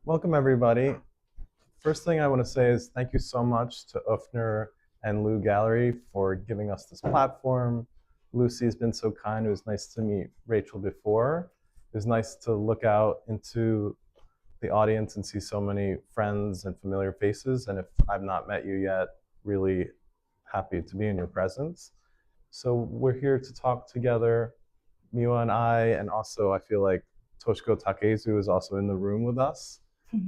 Welcome, everybody. First thing I want to say is thank you so much to Uffner and Liu Gallery for giving us this platform. Lucy's been so kind. It was nice to meet Rachel before. It was nice to look out into the audience and see so many friends and familiar faces. And if I've not met you yet, really happy to be in your presence. So we're here to talk together, Miwa and I, and also I feel like Toshiko Takaezu is also in the room with us.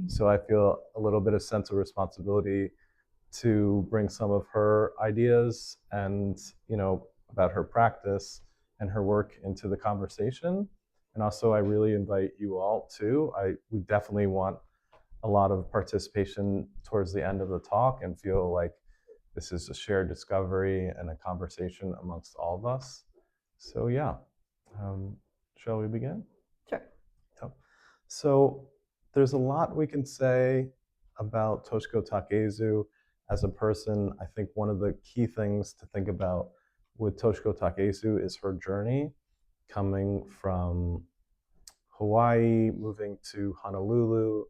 So I feel a little bit of sense of responsibility to bring some of her ideas and about her practice and her work into the conversation. And also, I really invite you all too. We definitely want a lot of participation towards the end of the talk and feel like this is a shared discovery and a conversation amongst all of us. So yeah, um, shall we begin? Sure. So there's a lot we can say about Toshiko Takaezu as a person. I think one of the key things to think about with Toshiko Takaezu is her journey coming from Hawaii, moving to Honolulu.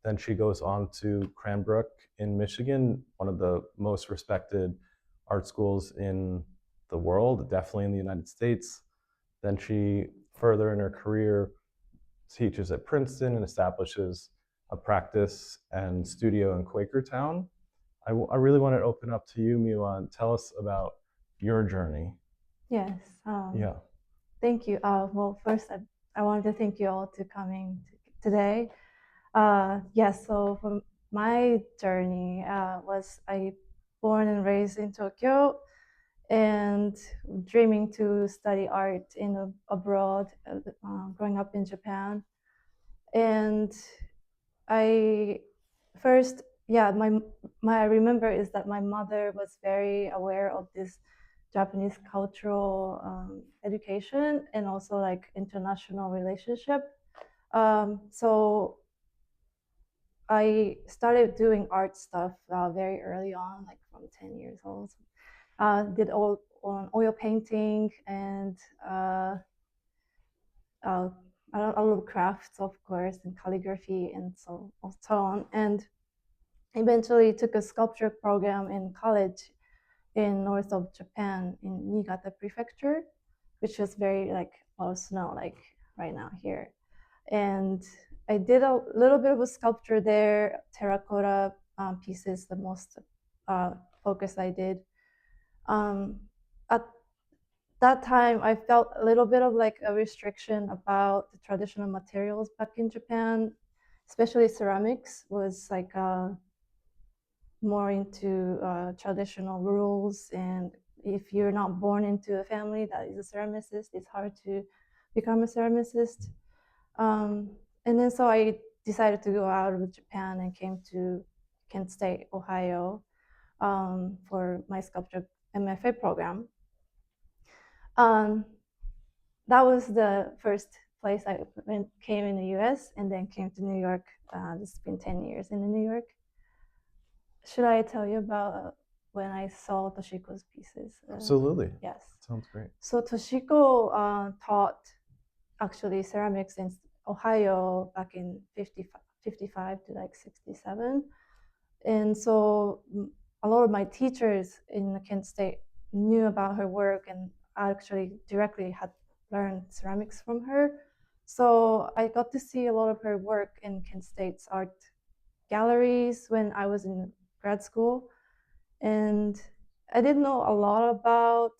Then she goes on to Cranbrook in Michigan, one of the most respected art schools in the world, definitely in the United States. Then she, further in her career, teaches at Princeton and establishes a practice and studio in Quakertown. I really want to open up to you, Miwa, and tell us about your journey. Yes. Yeah. Thank you. Well, first, I wanted to thank you all to coming today. Yes. So from my journey was I born and raised in Tokyo and dreaming to study art in abroad, growing up in Japan. And I first, yeah, my I remember is that my mother was very aware of this Japanese cultural education and also like international relationship. So I started doing art stuff very early on, like from 10 years old. Did all on oil painting and uh, a little crafts, of course, and calligraphy and so on. And eventually took a sculpture program in college in north of Japan in Niigata Prefecture, which was very like a lot of snow like right now here. And I did a little bit of a sculpture there, terracotta pieces, the most uh, focus I did. Um, at that time, I felt a little bit of like a restriction about the traditional materials back in Japan, especially ceramics was like more into traditional rules, and if you're not born into a family that is a ceramicist, it's hard to become a ceramicist. Um, and then so I decided to go out of Japan and came to Kent State, Ohio, for my sculpture MFA program. Um, that was the first place I came in the U.S. and then came to New York. It's been 10 years in New York. Should I tell you about when I saw Toshiko's pieces? Absolutely. Yes. Sounds great. So Toshiko taught actually ceramics in Ohio back in 55 to like 67. And so a lot of my teachers in Kent State knew about her work and actually directly had learned ceramics from her. So I got to see a lot of her work in Kent State's art galleries when I was in grad school. And I didn't know a lot about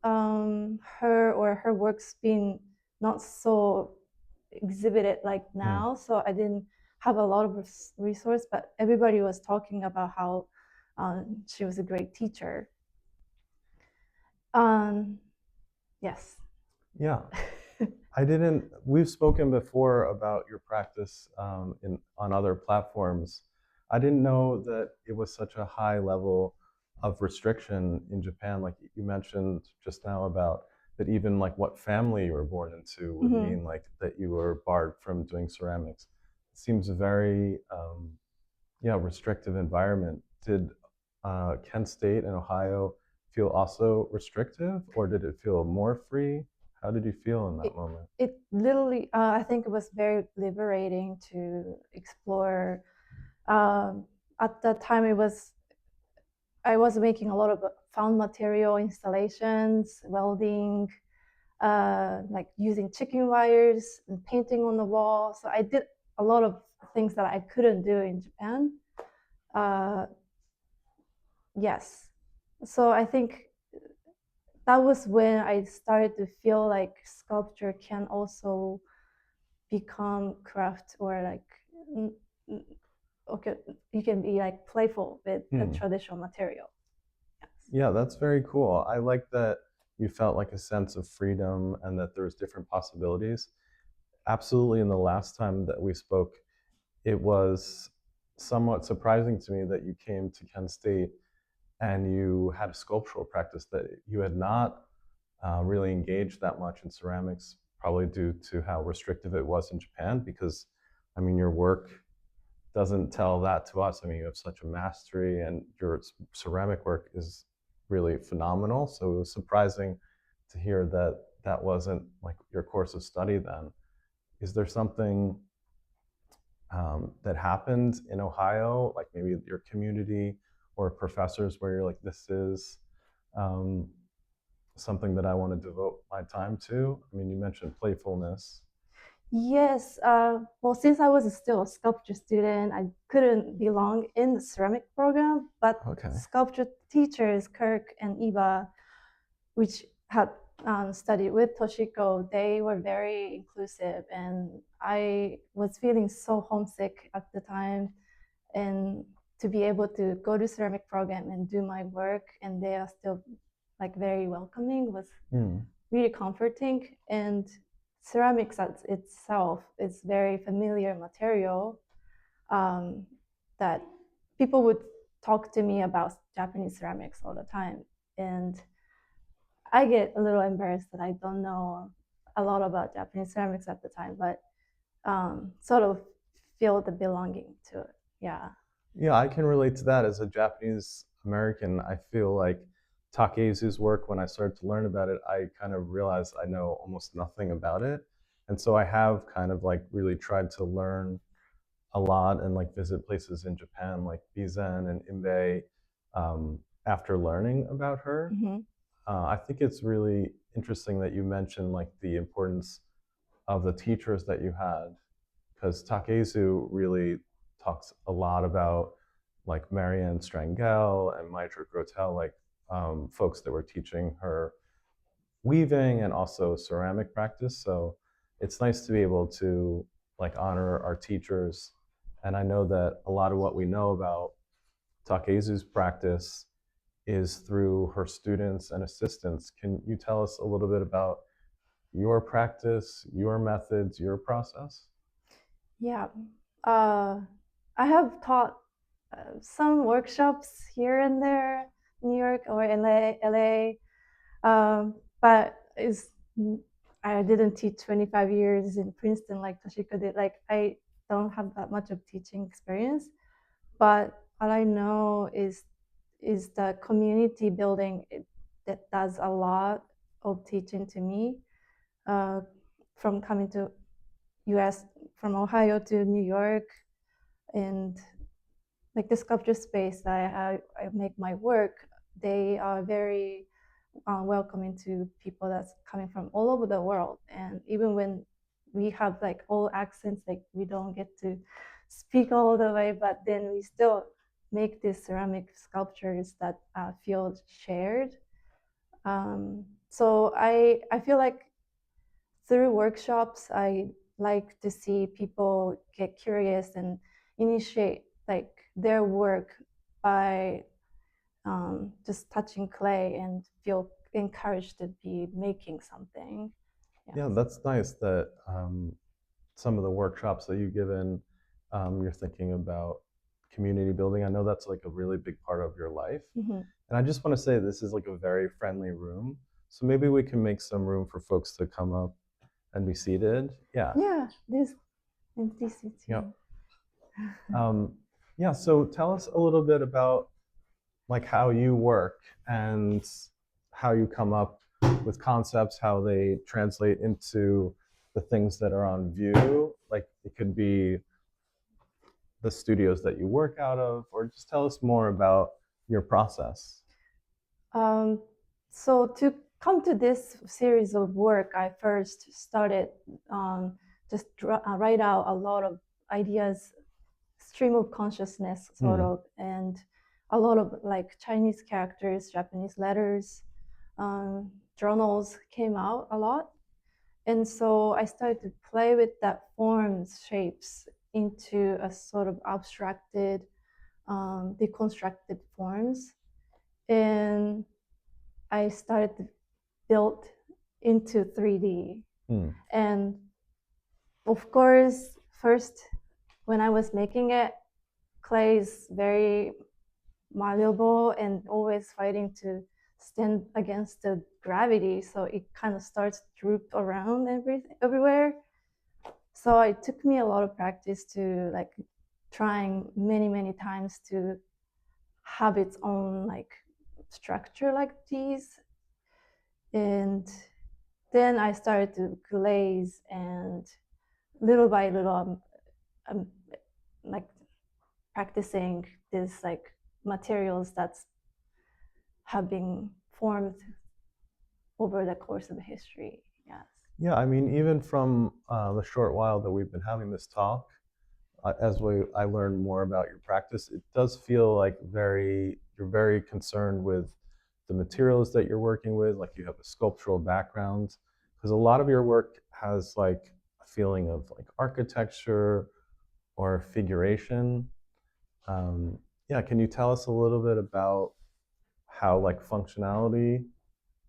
her or her works being not so exhibited like now. So I didn't have a lot of resource, but everybody was talking about how she was a great teacher. Um, yes. Yeah. I didn't. We've spoken before about your practice on other platforms. I didn't know that it was such a high level of restriction in Japan. Like you mentioned just now about that, even like what family you were born into would mean like that you were barred from doing ceramics. It seems a very yeah, restrictive environment. Did Kent State and Ohio feel also restrictive, or did it feel more free? How did you feel in that moment? It literally, I think it was very liberating to explore. At that time, I was making a lot of found material installations, welding, like using chicken wires and painting on the wall. So I did a lot of things that I couldn't do in Japan. Uh, yes. So I think that was when I started to feel like sculpture can also become craft, or like okay, you can be like playful with the traditional material. Yes. Yeah, that's very cool. I like that you felt like a sense of freedom and that there was different possibilities. Absolutely, in the last time that we spoke, it was somewhat surprising to me that you came to Kent State and you had a sculptural practice that you had not really engaged that much in ceramics, probably due to how restrictive it was in Japan. Because, I mean, your work doesn't tell that to us. I mean, you have such a mastery, and your ceramic work is really phenomenal. So it was surprising to hear that that wasn't like your course of study then. Is there something that happened in Ohio, like maybe your community or professors, where you're like, this is um, something that I want to devote my time to? I mean, you mentioned playfulness. Yes. Well, since I was still a sculpture student, I couldn't belong in the ceramic program. But Okay. sculpture teachers, Kirk and Iba, which had studied with Toshiko, they were very inclusive, and I was feeling so homesick at the time, and to be able to go to ceramic program and do my work, and they are still like very welcoming, was really comforting. And ceramics as itself is very familiar material, that people would talk to me about Japanese ceramics all the time, and I get a little embarrassed that I don't know a lot about Japanese ceramics at the time, but sort of feel the belonging to it. Yeah. Yeah, I can relate to that as a Japanese American. I feel like Takezu's work, when I started to learn about it, I kind of realized I know almost nothing about it. And so I have kind of like really tried to learn a lot and like visit places in Japan like Bizen and Imbe after learning about her. Mm-hmm. I think it's really interesting that you mentioned like the importance of the teachers that you had, because Takezu really talks a lot about like Marianne Strangel and Maitra Grotel, like folks that were teaching her weaving and also ceramic practice. So it's nice to be able to like honor our teachers. And I know that a lot of what we know about Takezu's practice is through her students and assistants. Can you tell us a little bit about your practice, your methods, your process? Yeah. Uh, I have taught some workshops here and there, New York or LA, but I didn't teach 25 years in Princeton like Toshiko did. Like, I don't have that much of teaching experience, but what I know is the community building that does a lot of teaching to me, uh, from coming to US, from Ohio to New York, and like the sculpture space that I make my work, they are very welcoming to people that's coming from all over the world. And even when we have like all accents, like we don't get to speak all the way, but then we still make these ceramic sculptures that feel shared. So I feel like through workshops, I like to see people get curious and initiate like their work by just touching clay and feel encouraged to be making something. Yes. Yeah, that's nice that some of the workshops that you've given, you're thinking about community building. I know that's like a really big part of your life. Mm-hmm. And I just want to say this is like a very friendly room. So maybe we can make some room for folks to come up and be seated. Yeah. Yeah, this empty seats here. Yep. Yeah. So tell us a little bit about like how you work and how you come up with concepts, how they translate into the things that are on view. Like it could be the studios that you work out of, or just tell us more about your process. Um, so to come to this series of work, I first started just write out a lot of ideas, stream of consciousness, sort of, and a lot of like Chinese characters, Japanese letters, journals came out a lot. And so I started to play with that forms, shapes into a sort of abstracted, deconstructed forms. And I started to build into 3D. And of course, first, when I was making it, clay is very malleable and always fighting to stand against the gravity. So it kind of starts to droop around everywhere. So it took me a lot of practice to like trying many times to have its own like structure like these. And then I started to glaze, and little by little I'm like practicing these like materials that's have been formed over the course of history. Yes. Yeah, I mean, even from the short while that we've been having this talk, I learn more about your practice, it does feel like you're very concerned with the materials that you're working with, like you have a sculptural background, because a lot of your work has like a feeling of like architecture or figuration. Yeah, can you tell us a little bit about how like functionality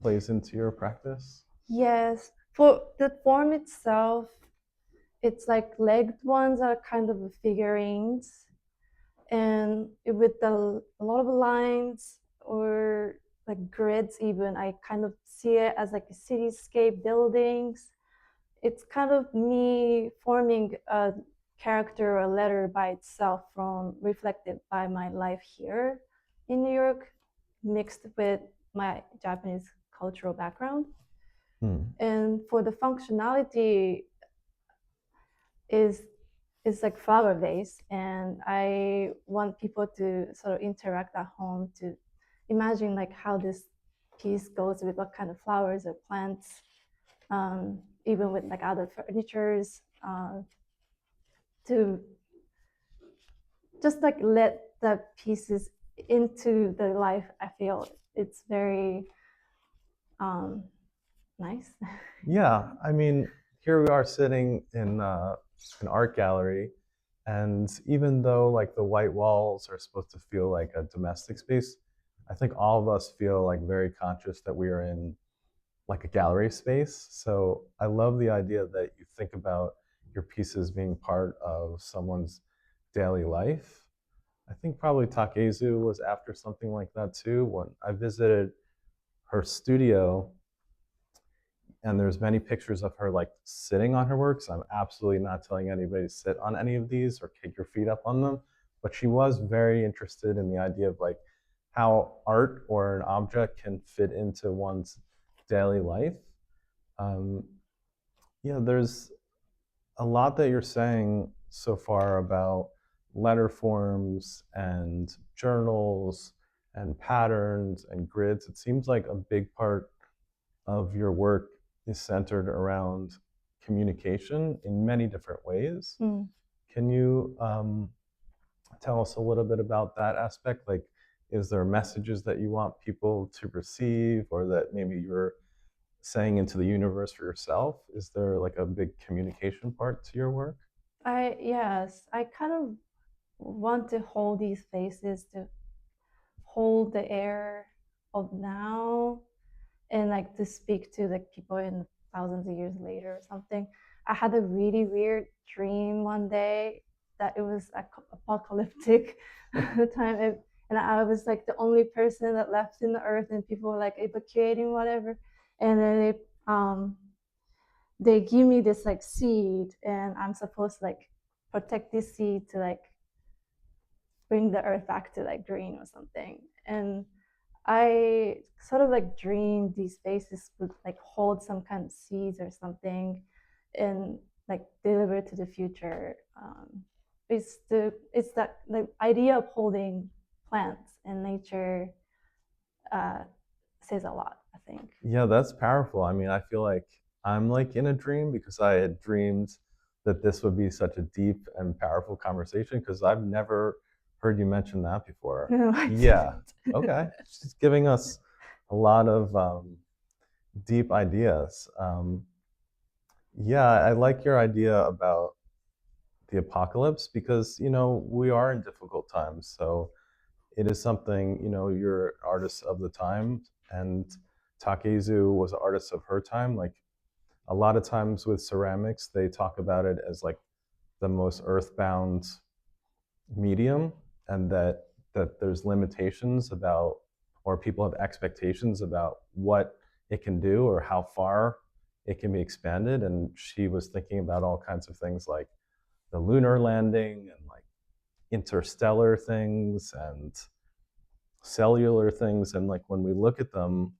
plays into your practice? Yes. For the form itself, it's like legged ones are kind of figurines, and with a lot of lines or like grids, even I kind of see it as like a cityscape buildings. It's kind of me forming a character or a letter by itself from reflected by my life here in New York, mixed with my Japanese cultural background. And for the functionality is like flower vase, and I want people to sort of interact at home to imagine like how this piece goes with what kind of flowers or plants, even with like other furnitures, to just like let the pieces into the life. I feel it's very nice. Yeah, I mean, here we are sitting in an art gallery, and even though like the white walls are supposed to feel like a domestic space, I think all of us feel like very conscious that we are in like a gallery space. So I love the idea that you think about your pieces being part of someone's daily life. I think probably Takezu was after something like that too. When I visited her studio, and there's many pictures of her like sitting on her work. So I'm absolutely not telling anybody to sit on any of these or kick your feet up on them. But she was very interested in the idea of like how art or an object can fit into one's daily life. Um, yeah, there's a lot that you're saying so far about letter forms and journals and patterns and grids. It seems like a big part of your work is centered around communication in many different ways. Can you tell us a little bit about that aspect? Like, is there messages that you want people to receive, or that maybe you're saying into the universe for yourself? Is there like a big communication part to your work? Yes, I kind of want to hold these spaces to hold the air of now, and like to speak to like people in thousands of years later or something. I had a really weird dream one day that it was apocalyptic time, and I was like the only person that left in the earth, and people were like evacuating whatever, and then they give me this like seed, and I'm supposed to like protect this seed to like bring the earth back to like green or something. And I sort of like dreamed these spaces would like hold some kind of seeds or something, and like deliver to the future. It's that the idea of holding plants and nature uh, says a lot, I think. Yeah, that's powerful. I mean, I feel like I'm like in a dream because I had dreamed that this would be such a deep and powerful conversation because I've never heard you mention that before. No, I Yeah. didn't. Okay. She's giving us a lot of deep ideas. Yeah, I like your idea about the apocalypse because, we are in difficult times. So it is something, you're artists of the time, and Takezu was an artist of her time. Like a lot of times with ceramics, they talk about it as like the most earthbound medium, and that there's limitations about, or people have expectations about what it can do or how far it can be expanded. And she was thinking about all kinds of things like the lunar landing and like interstellar things and cellular things. And like when we look at them,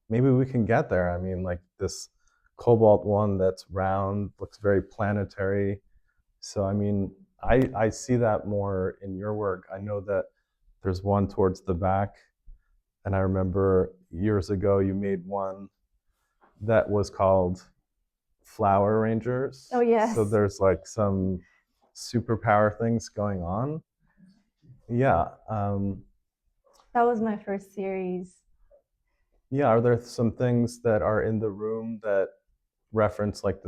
maybe we can get there. I mean, like this cobalt one that's round looks very planetary. So I mean, I see that more in your work. I know that there's one towards the back, and I remember years ago you made one that was called Flower Rangers. Oh yes, So there's like some superpower things going on. Yeah. that was my first series. Yeah. Are there some things that are in the room that reference like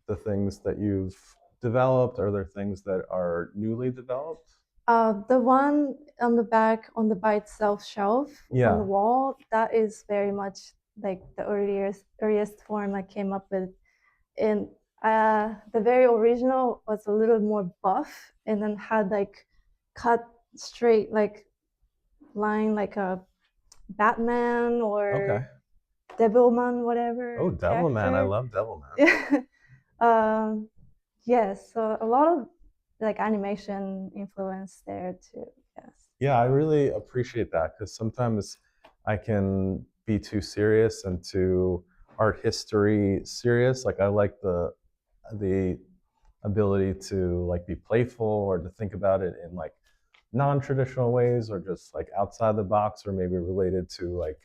the things that you've developed? Are there things that are newly developed? The one on the back on the by itself shelf on the Yeah. wall, that is very much like the earliest form I came up with. And the very original was a little more buff and then had like cut straight like line like a Batman or Okay. Devilman, whatever Oh, Devilman. I character. love Devilman. um, yes, so a lot of like animation influence there too. Yes. Yeah, I really appreciate that because sometimes I can be too serious and too art history serious. Like I like the ability to like be playful or to think about it in like non-traditional ways or just like outside the box or maybe related to like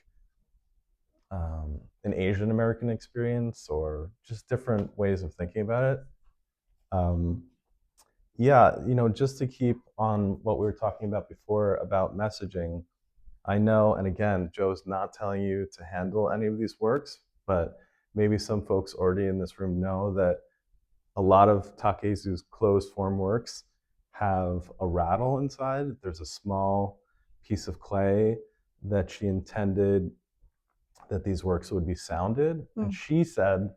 an Asian American experience or just different ways of thinking about it. Um, yeah, just to keep on what we were talking about before about messaging, I know, and again, Joe's not telling you to handle any of these works, but maybe some folks already in this room know that a lot of Takezu's closed form works have a rattle inside. There's a small piece of clay that she intended that these works would be sounded. And she said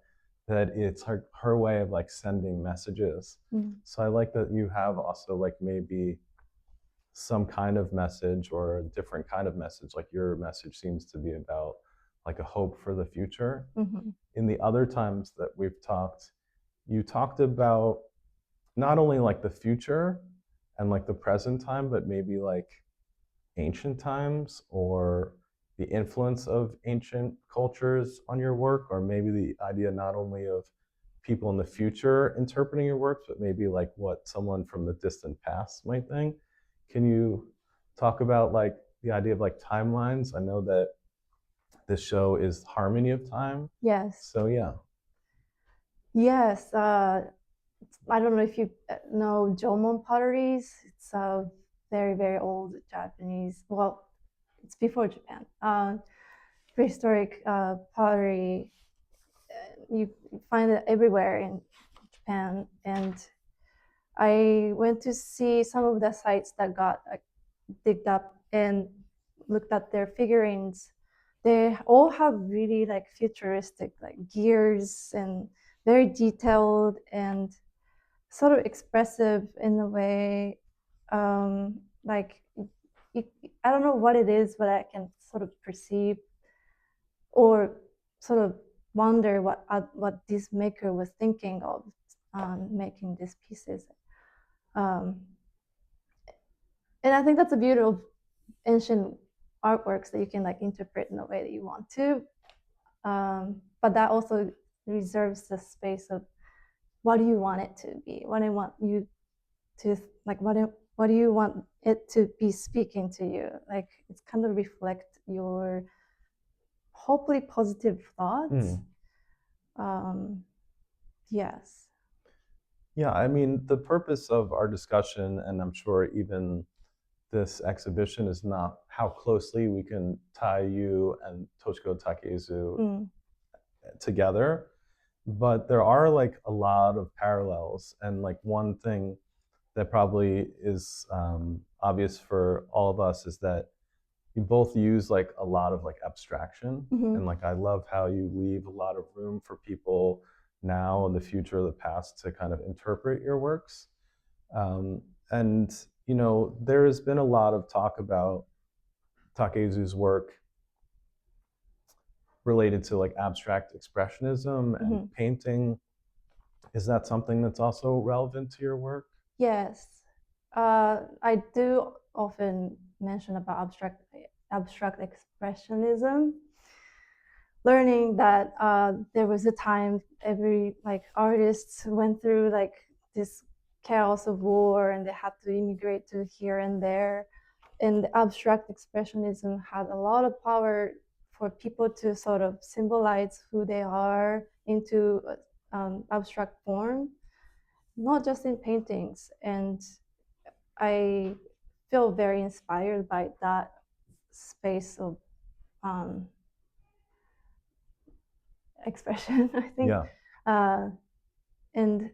that it's her way of like sending messages. So I like that you have also like maybe some kind of message or a different kind of message. Like your message seems to be about like a hope for the future. In the other times that we've talked, you talked about not only like the future and like the present time, but maybe like ancient times or the influence of ancient cultures on your work, or maybe the idea not only of people in the future interpreting your works, but maybe like what someone from the distant past might think. Can you talk about like the idea of like timelines? I know that this show is Harmony of Time. Yes. So yeah. Yes. I don't know if you know Jomon potteries. It's a very, very old Japanese, well, it's before Japan, prehistoric pottery. You find it everywhere in Japan. And I went to see some of the sites that got digged up and looked at their figurines. They all have really like futuristic like gears and very detailed and sort of expressive in a way. Like I don't know what it is, but I can sort of perceive or sort of wonder what this maker was thinking of making these pieces. Um, and I think that's a beauty of ancient artworks that you can like interpret in the way that you want to. But that also reserves the space of what do you want it to be? What do you want you to like? What do you want it to be speaking to you? Like it's kind of reflect your hopefully positive thoughts. Yes. Yeah, I mean, the purpose of our discussion, and I'm sure even this exhibition, is not how closely we can tie you and Toshiko Takaezu together, but there are like a lot of parallels. And like one thing that probably is obvious for all of us is that you both use like a lot of like abstraction, and like I love how you leave a lot of room for people now and the future or the past to kind of interpret your works. And you know, there has been a lot of talk about Takezu's work related to like abstract expressionism and painting. Is that something that's also relevant to your work? Yes, I do often mention about abstract expressionism. Learning that there was a time every like artists went through like this chaos of war and they had to immigrate to here and there, and the abstract expressionism had a lot of power for people to sort of symbolize who they are into abstract form, not just in paintings. And I feel very inspired by that space of expression, I think. Yeah. And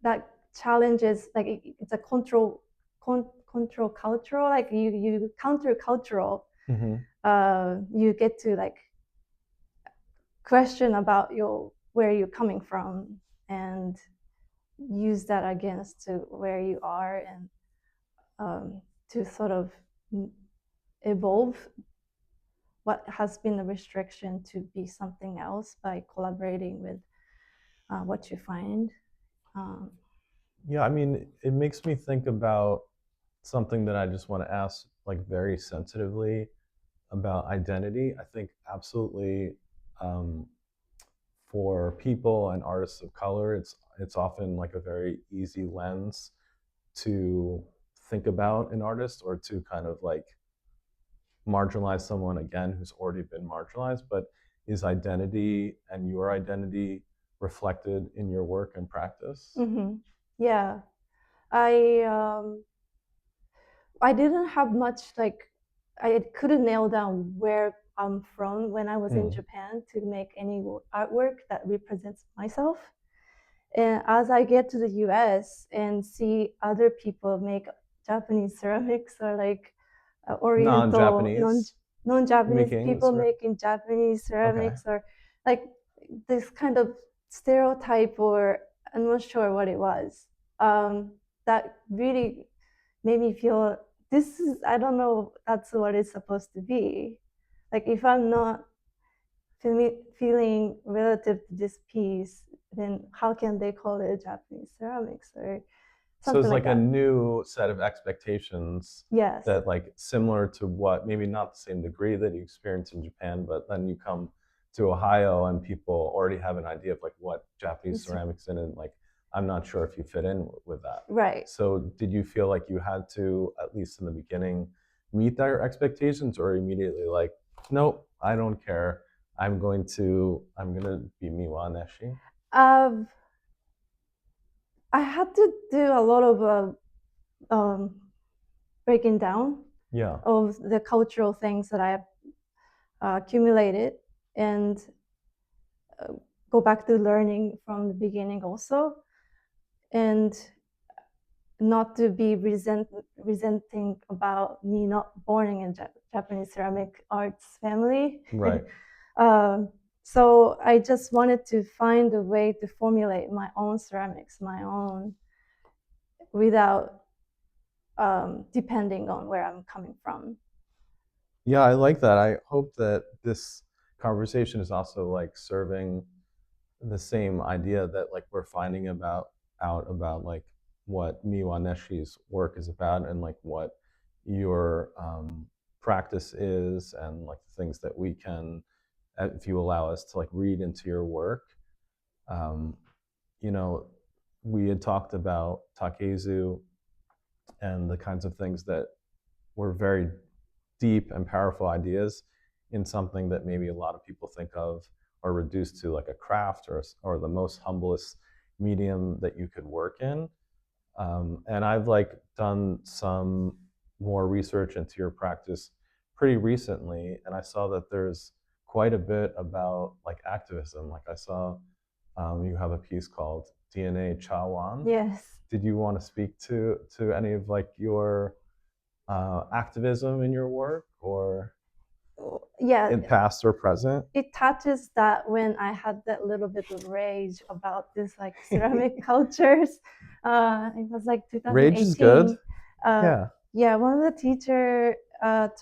that challenges, like it's a control cultural, like you counter cultural. You get to like question about where you're coming from and use that against to where you are, and to sort of evolve what has been a restriction to be something else by collaborating with what you find. Yeah, I mean, it makes me think about something that I just want to ask, like very sensitively, about identity. I think absolutely, um, for people and artists of color, it's often like a very easy lens to think about an artist or to kind of like marginalize someone again who's already been marginalized. But is identity and your identity reflected in your work and practice? Yeah, I I didn't have much like, I couldn't nail down where I'm from when I was in Japan to make any artwork that represents myself. And as I get to the US and see other people make Japanese ceramics, or like Oriental, Non-Japanese non-Japanese making people making Japanese ceramics, or like this kind of stereotype, or I'm not sure what it was, that really made me feel this is, I don't know, that's what it's supposed to be. Like if I'm not feeling relative to this piece, then how can they call it Japanese ceramics or so it's something like like a that? new set of expectations Yes. that like similar to what, maybe not the same degree that you experience in Japan, but then you come to Ohio and people already have an idea of like what Japanese ceramics in, and like I'm not sure if you fit in with that. Right. So did you feel like you had to, at least in the beginning, meet their expectations, or immediately like, nope, I don't care. I'm gonna be Miwa Neishi? I had to do a lot of breaking down Yeah. of the cultural things that I have accumulated, and go back to learning from the beginning also, and not to be resenting about me not born in a Japanese ceramic arts family. Right. So I just wanted to find a way to formulate my own ceramics, my own, without depending on where I'm coming from. Yeah, I like that. I hope that this conversation is also like serving the same idea that like we're finding out about like what Miwa Neshi's work is about, and like what your practice is and like the things that we can, if you allow us to like read into your work. Um, you know, we had talked about Takezu and the kinds of things that were very deep and powerful ideas in something that maybe a lot of people think of or reduced to like a craft or the most humblest medium that you could work in. And I've like done some more research into your practice pretty recently, and I saw that there's quite a bit about like activism. Like I saw you have a piece called DNA Chawan. Yes. Did you want to speak to any of like your activism in your work, or Yeah, in past or present? it touches that when I had that little bit of rage about this like ceramic cultures. It was like 2018. Rage is good. Yeah. Yeah, one of the teacher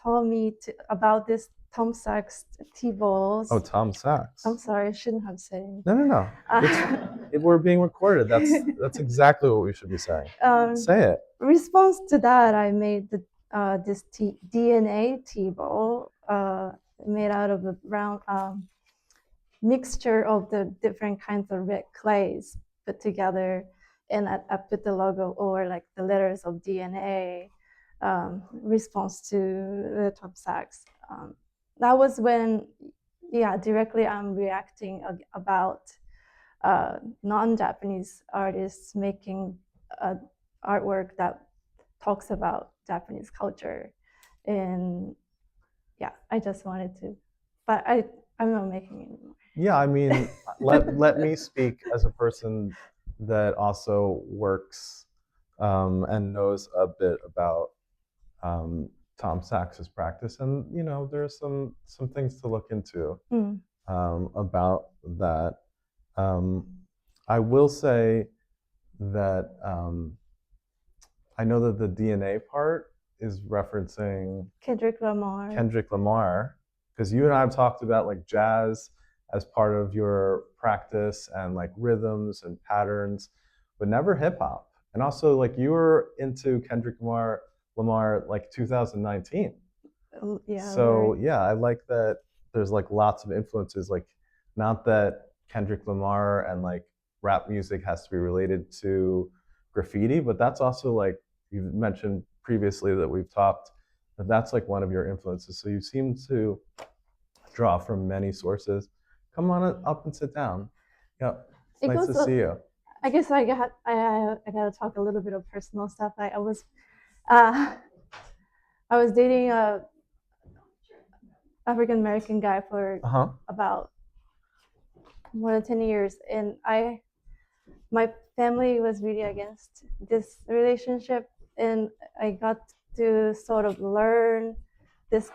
told me about this Tom Sachs tea bowls. Oh, Tom Sachs. I'm sorry, I shouldn't have said it. No. We're being recorded. That's exactly what we should be saying. Say it. Response to that, I made this DNA tea bowl made out of a brown mixture of the different kinds of red clays put together, and I put the logo or like the letters of DNA. Response to the Tom Sachs. That was when, yeah, directly I'm reacting about non-Japanese artists making artwork that talks about Japanese culture. And yeah, I just wanted to, but I'm not making it anymore. Yeah, I mean, let me speak as a person that also works and knows a bit about Tom Sachs's practice, and you know, there's some things to look into about that. I will say that I know that the DNA part is referencing Kendrick Lamar, because you and I have talked about like jazz as part of your practice and like rhythms and patterns, but never hip hop. And also, like you were into Kendrick Lamar like 2019. Yeah. So right. Yeah, I like that. There's like lots of influences. Like, not that Kendrick Lamar and like rap music has to be related to graffiti, but that's also like you mentioned previously that we've talked, that's like one of your influences. So you seem to draw from many sources. Come on up and sit down. Yeah, it's nice to see you. I guess I got to talk a little bit of personal stuff. I was dating a African American guy for about more than 10 years, and my family was really against this relationship, and I got to sort of learn this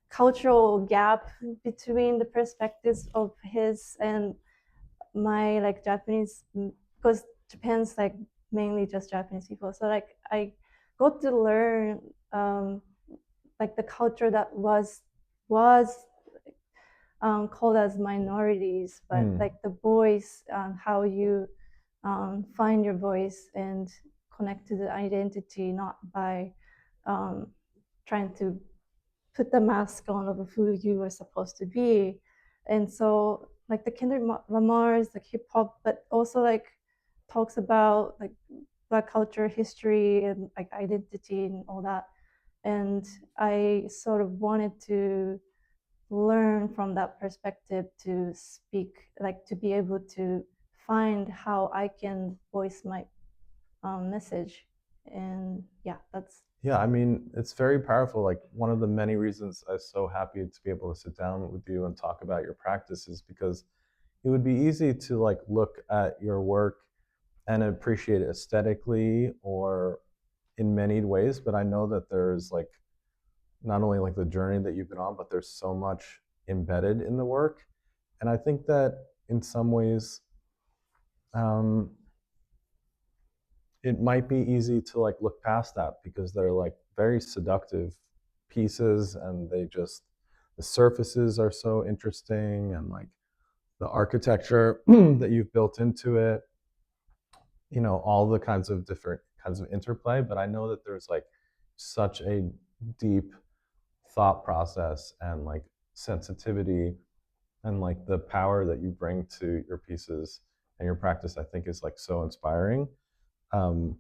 cultural gap between the perspectives of his and my like Japanese, because Japan's like mainly just Japanese people. So like I got to learn like the culture that was called as minorities, but like the voice, how you find your voice and connect to the identity, not by trying to put the mask on of who you were supposed to be. And so like the Kendrick Lamar's like hip hop, but also like talks about like Black culture, history, and like identity and all that. And I sort of wanted to learn from that perspective to speak, like to be able to find how I can voice my message. And yeah, that's. Yeah, I mean, it's very powerful. Like one of the many reasons I'm so happy to be able to sit down with you and talk about your practice is because it would be easy to like look at your work and appreciate it aesthetically or in many ways, but I know that there's like not only like the journey that you've been on, but there's so much embedded in the work. And I think that in some ways, it might be easy to like look past that because they're like very seductive pieces, and they just, the surfaces are so interesting, and like the architecture that you've built into it, you know, all the kinds of different kinds of interplay. But I know that there's like such a deep thought process and like sensitivity and like the power that you bring to your pieces and your practice, I think is like so inspiring. Um,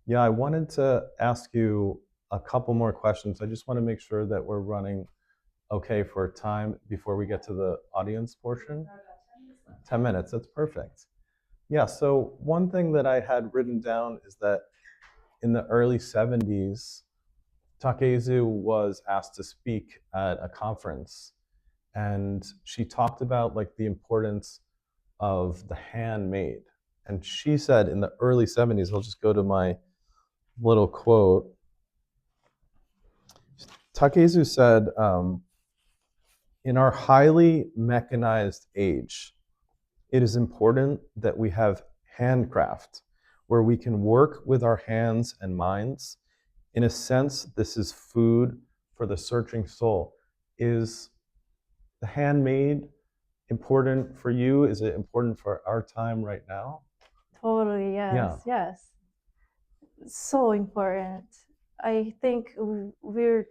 yeah, I wanted to ask you a couple more questions. I just want to make sure that we're running okay for time before we get to the audience portion. 10 minutes, that's perfect. Yeah, so one thing that I had written down is that in the early 70s, Takezu was asked to speak at a conference, and she talked about like the importance of the handmade. And she said in the early 70s, I'll just go to my little quote. Takezu said, in our highly mechanized age, it is important that we have handcraft where we can work with our hands and minds. In a sense, this is food for the searching soul. Is the handmade important for you? Is it important for our time right now? Totally, Yeah. yes, yes. So important. I think we're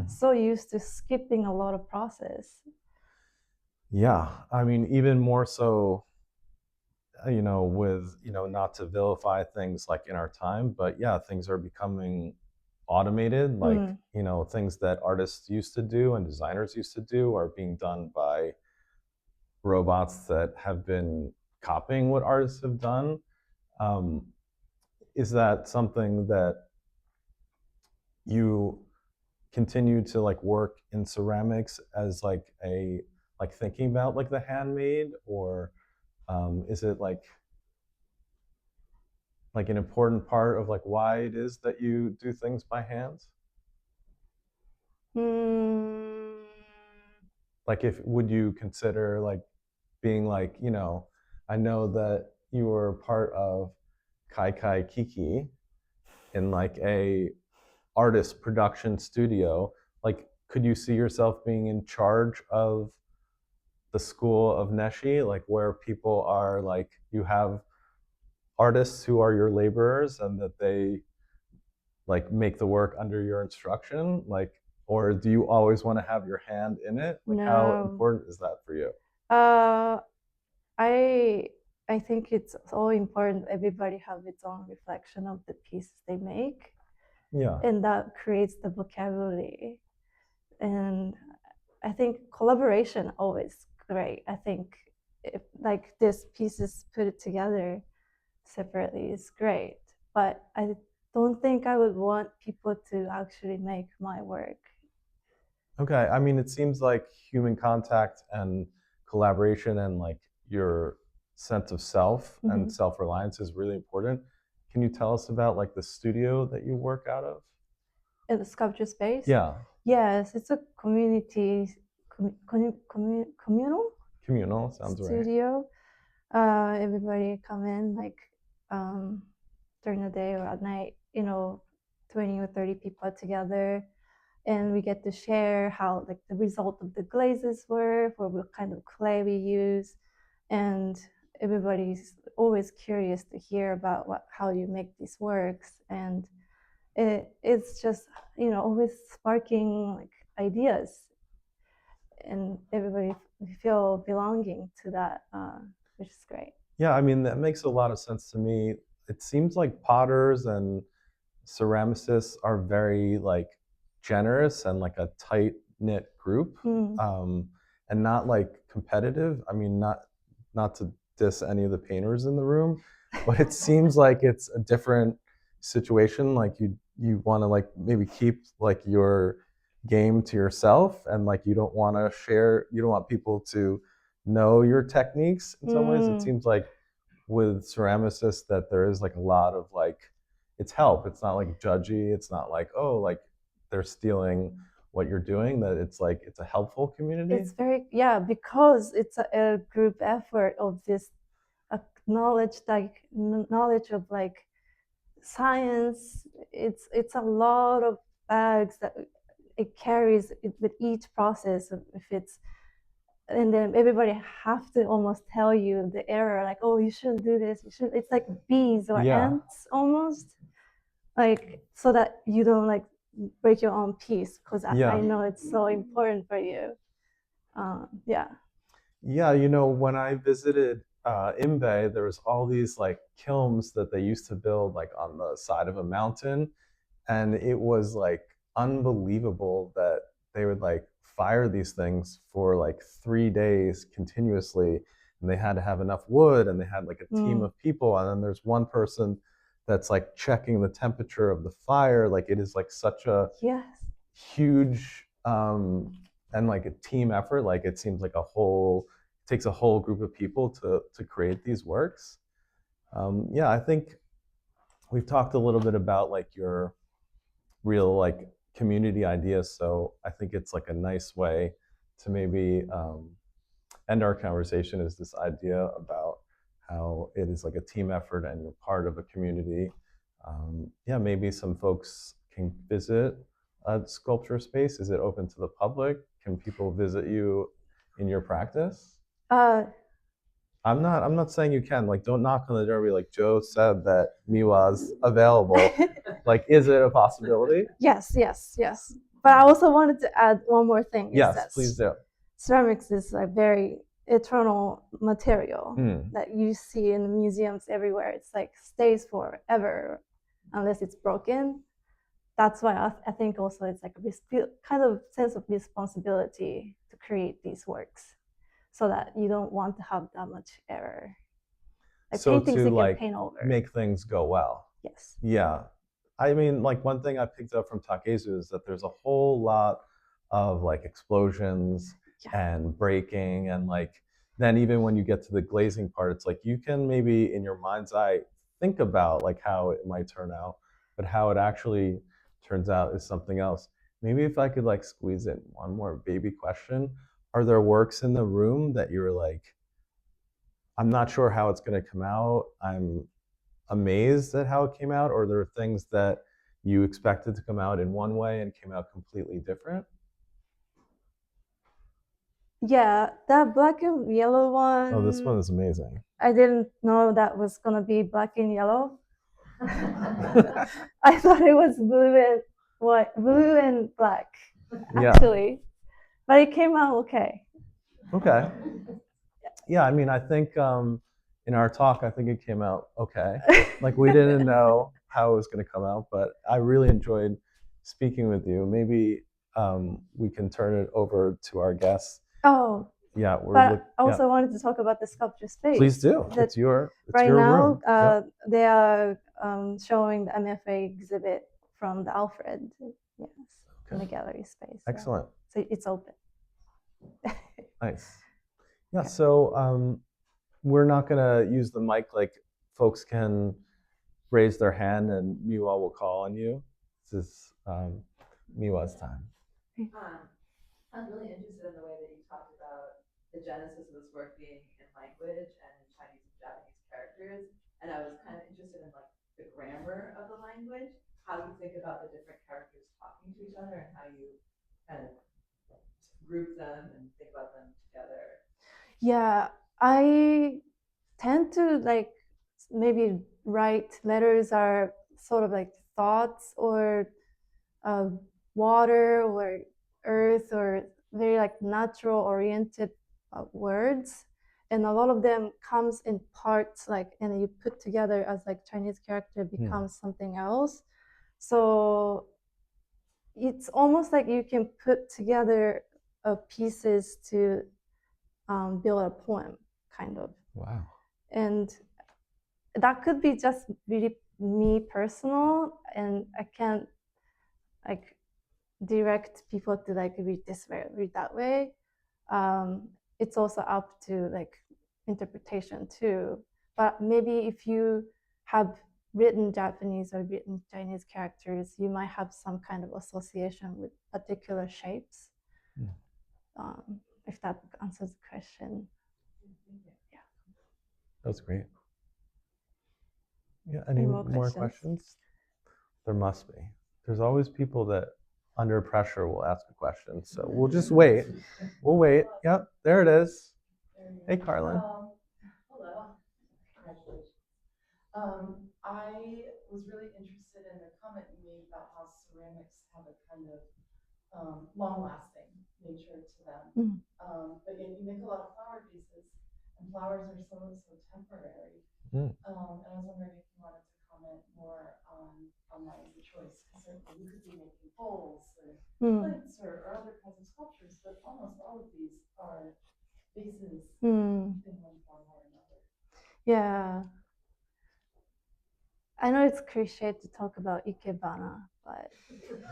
so used to skipping a lot of process. Yeah. I mean, even more so, with, not to vilify things like in our time, but yeah, things are becoming automated. Like, Mm. things that artists used to do and designers used to do are being done by robots that have been copying what artists have done. Um, is that something that you continue to like work in ceramics as like a like thinking about like the handmade, or is it like an important part of like why it is that you do things by hand? Mm. Like, if would you consider like being like, I know that you were part of Kai Kai Kiki in like a artist production studio. Like, could you see yourself being in charge of the school of Neshi, like where people are like you have artists who are your laborers and that they like make the work under your instruction, like, or do you always want to have your hand in it? Like, how No. important is that for you? Uh, I I think it's so important everybody have its own reflection of the pieces they make, Yeah. and that creates the vocabulary. And I think collaboration always great. I think if like this pieces put it together separately is great, but I don't think I would want people to actually make my work. Okay. I mean, it seems like human contact and collaboration and like your sense of self and Mm-hmm. self-reliance is really important. Can you tell us about like the studio that you work out of? In the sculpture space. Yeah. Yes, it's a community communal Communal sounds right. studio. Everybody come in like um, during the day or at night. 20 or 30 people together, and we get to share how like the result of the glazes were, or what kind of clay we use, and everybody's always curious to hear about how you make these works, and it's just always sparking like ideas, and everybody feel belonging to that, which is great. Yeah, I mean, that makes a lot of sense to me. It seems like potters and ceramicists are very like generous and like a tight knit group, Mm. and not like competitive. I mean, not to diss any of the painters in the room, but it seems like it's a different situation. Like you want to like maybe keep like your game to yourself, and like you don't want to share. You don't want people to know your techniques in some ways. It Mm. seems like with ceramicists that there is like a lot of like it's help. It's not like judgy. It's not like, oh, like they're stealing what you're doing. That it's like it's a helpful community. It's very, yeah, because it's a group effort of this knowledge of like science. It's a lot of bags that it carries with each process. If it's And then everybody have to almost tell you the error, like, oh, you shouldn't do this, you should. It's like bees or Yeah. ants almost, like, so that you don't like break your own piece, because Yeah. I know it's so important for you. Yeah. Yeah, when I visited Imbe, there was all these like kilns that they used to build like on the side of a mountain, and it was like unbelievable that they would like fire these things for like 3 days continuously, and they had to have enough wood, and they had like a team of people, and then there's one person that's like checking the temperature of the fire. Like it is like such a Yes. huge and like a team effort. Like it seems like takes a whole group of people to create these works. Yeah, I think we've talked a little bit about like your real like community ideas. So I think it's like a nice way to maybe end our conversation, is this idea about how it is like a team effort and you're part of a community. Yeah, maybe some folks can visit a sculpture space. Is it open to the public? Can people visit you in your practice? Uh, I'm not saying you can. Like, don't knock on the door. Be like, Joe said that Miwa's available. Like, is it a possibility? yes, yes, yes. But I also wanted to add one more thing. Yes, please do. Ceramics is a very eternal material that you see in the museums everywhere. It's like stays forever unless it's broken. That's why I think also it's like a kind of sense of responsibility to create these works, so that you don't want to have that much error. Like So paintings to you like can paint over. make things go well. Yes. Yeah. I mean, like one thing I picked up from Takezu is that there's a whole lot of like explosions and breaking, and like then even when you get to the glazing part, it's like you can maybe in your mind's eye think about like how it might turn out, but how it actually turns out is something else. Maybe if I could like squeeze in one more baby question, are there works in the room that you're like, I'm not sure how it's going to come out, I'm amazed at how it came out, or there are things that you expected to come out in one way and came out completely different? Yeah, that black and yellow one. Oh, this one is amazing. I didn't know that was gonna be black and yellow. I thought it was blue and black, actually. Yeah. But it came out okay. Okay. Yeah, I mean, I think in our talk, I think it came out okay. Like we didn't know how it was going to come out, but I really enjoyed speaking with you. Maybe we can turn it over to our guests. Oh, yeah. But I also wanted to talk about the sculpture space. Please do. It's your right now, room. They are showing the MFA exhibit from the Alfred, yes, in the gallery space. Excellent. So it's open. Nice. Yeah. So we're not gonna use the mic. Like folks can raise their hand, and Miwa will call on you. This is Miwa's time. I was really interested in the way that you talked about the genesis of this work being in language and in Chinese and Japanese characters, and I was kind of interested in like the grammar of the language, how you think about the different characters talking to each other, and how you kind of group them and think about them together. Yeah, I tend to like maybe write letters are sort of like thoughts or water or earth or very like natural oriented words, and a lot of them comes in parts, like, and you put together as like Chinese character becomes something else. So it's almost like you can put together pieces to build a poem, kind of. Wow. And that could be just really me personal, and I can't like direct people to like read this way or read that way. It's also up to like interpretation too. But maybe if you have written Japanese or written Chinese characters, you might have some kind of association with particular shapes. If that answers the question. Yeah. That's great. Yeah. Any more questions? There must be. There's always people that under pressure will ask a question. So we'll just wait. We'll wait. Yep, there it is. Hey, Carlin. Hello. Congratulations. I was really interested in the comment you made about how ceramics have a long-lasting nature to them. But yet you make a lot of flower pieces, and flowers are so temporary. And I was wondering if you wanted to comment more on that as a choice, because certainly you could be making bowls or plates or other kinds of sculptures, but almost all of these are vases in one form or another. Yeah. I know it's cliche to talk about ikebana, but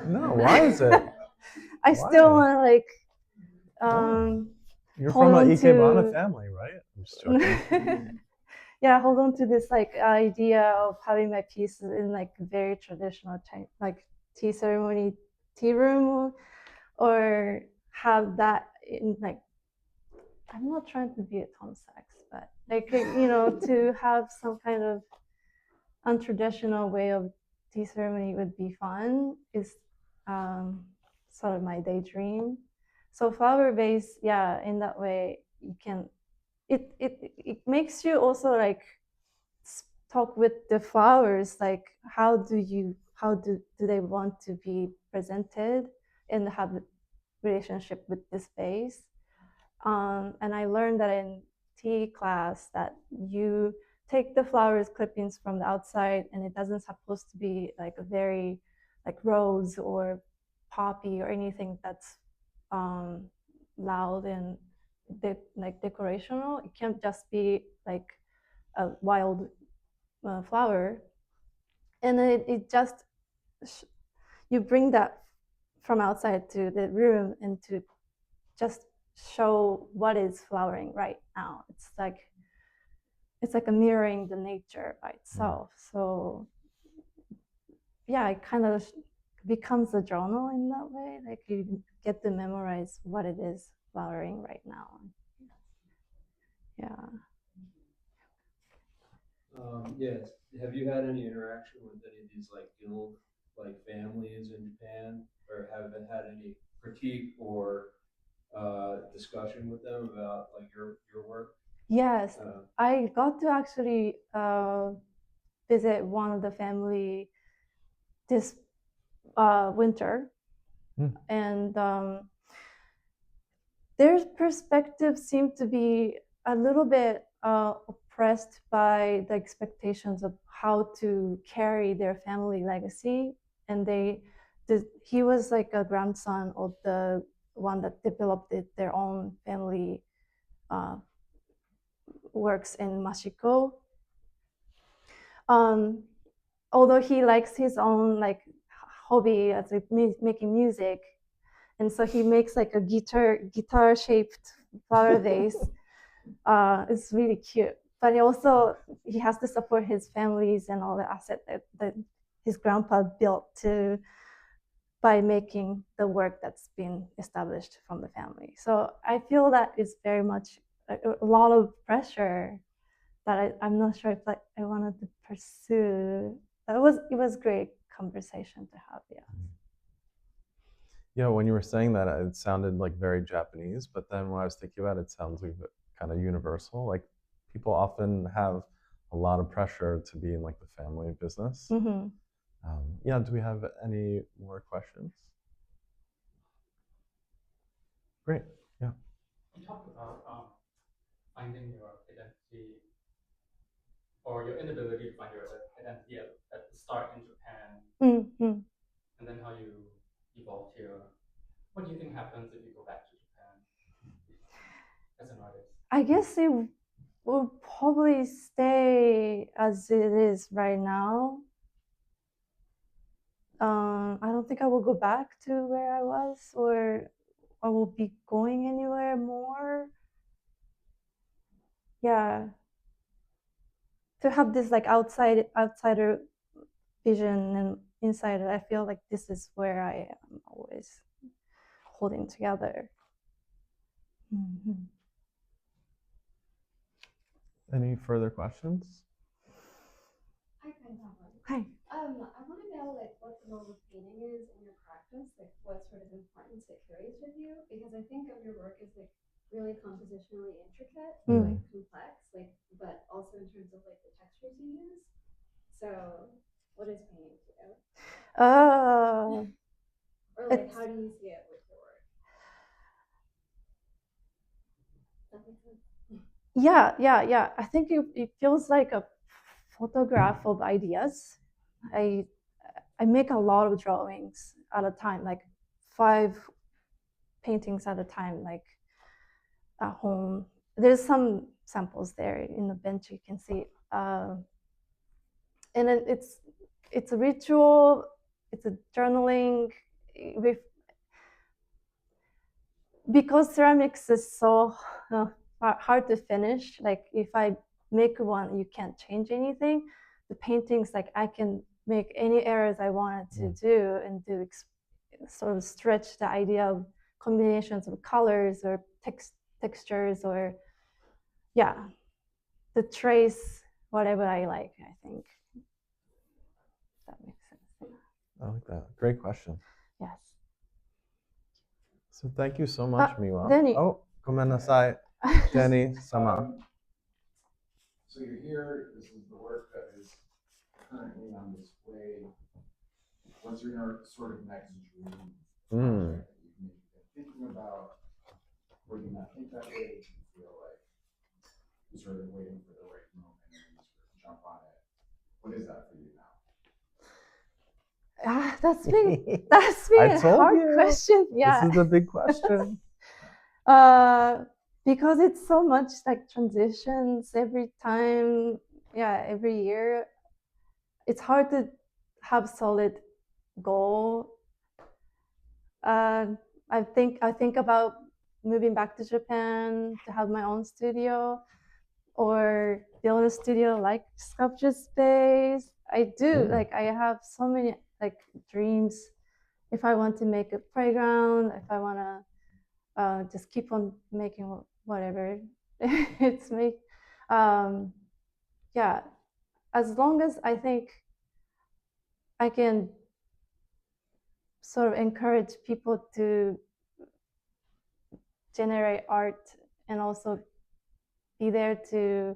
No, why is it? I still want to like You're hold from an on Ikebana to family, right? I'm just joking. yeah, hold on to this like idea of having my pieces in like very traditional like tea ceremony, tea room, or have that in like, I'm not trying to be a Tom Sachs, but like to have some kind of untraditional way of tea ceremony would be fun is sort of my daydream. So flower base, yeah, in that way you can it makes you also like talk with the flowers, like how do they want to be presented and have a relationship with the space. And I learned that in tea class that you take the flowers clippings from the outside, and it doesn't supposed to be like a very like rose or poppy or anything that's loud and like decorational. It can't just be like a wild flower, and then it just you bring that from outside to the room and to just show what is flowering right now. It's like a mirroring the nature by itself. So yeah, it kind of becomes a journal in that way. Like you get to memorize what it is flowering right now. Yeah. Yes. Have you had any interaction with any of these like guild like families in Japan, or have had any critique or discussion with them about like your work? Yes, I got to actually visit one of the family this winter, and their perspective seemed to be a little bit oppressed by the expectations of how to carry their family legacy. And he was like a grandson of the one that developed their own family works in Mashiko. Although he likes his own like hobby as like making music, and so he makes like a guitar shaped flower vase. It's really cute, but he has to support his families and all the asset that his grandpa built by making the work that's been established from the family. So I feel that is very much a lot of pressure that I'm not sure if like I wanted to pursue. It was great conversation to have. Yeah. Yeah, when you were saying that, it sounded like very Japanese, but then when I was thinking about it, it sounds like kind of universal. Like people often have a lot of pressure to be in like the family business. Yeah, do we have any more questions? Great. Yeah. You talked about finding your identity or your inability to find your identity at the start in Japan, and then how you evolved here. What do you think happens if you go back to Japan as an artist? I guess it will probably stay as it is right now. I don't think I will go back to where I was, or I will be going anywhere more. Yeah. To have this like outsider vision and insider, I feel like this is where I am always holding together. Any further questions? Hi, kind of one. Hi. I want to know like what the role of painting is in your practice, like what sort of importance it carries with you, because I think of your work as like really compositionally intricate, like complex, like but also in terms of like the textures you use. So, what is painting to you? Or like how do you see it with your work? Yeah. I think it feels like a photograph of ideas. I make a lot of drawings at a time, like 5 paintings at a time, like at home. There's some samples there in the bench, you can see. And then it's a ritual, it's a journaling. Because ceramics is so hard to finish, like if I make one, you can't change anything. The paintings, like I can make any errors I wanted to do and sort of stretch the idea of combinations of colors or textures, or to trace whatever I like, I think. If that makes sense. I like that. Great question. Yes. So thank you so much, Miwa. Denny. Oh, gomenasai, Denny-sama. So you're here, this is the work that is currently on display. What's your sort of next dream project that you've maybe been thinking about? Or do you not think that way? Do you feel like you're sort of waiting for the right moment and then you sort of jump on it? What is that for you now? That's been a hard question. Yeah. This is a big question. Because it's so much like transitions every time, every year. It's hard to have solid goal. I think about moving back to Japan to have my own studio, or build a studio like sculpture space. I do like I have so many like dreams. If I want to make a playground, if I want to just keep on making whatever it's made. As long as I think I can sort of encourage people to generate art and also be there to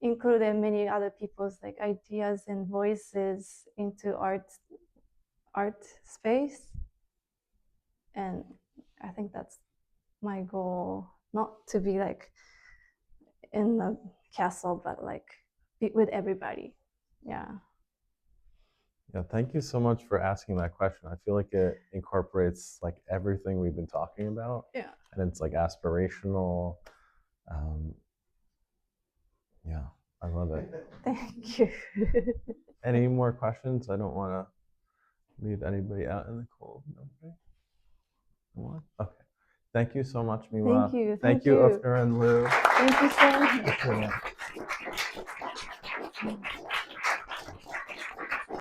include many other people's like ideas and voices into art space. And I think that's my goal, not to be like in the castle, but like be with everybody. Yeah, thank you so much for asking that question. I feel like it incorporates like everything we've been talking about. Yeah. And it's like aspirational. I love it. Thank you. Any more questions? I don't want to leave anybody out in the cold. Okay. Thank you so much, Miwa. Thank you. Thank you, Uffner and Liu. Thank you so much.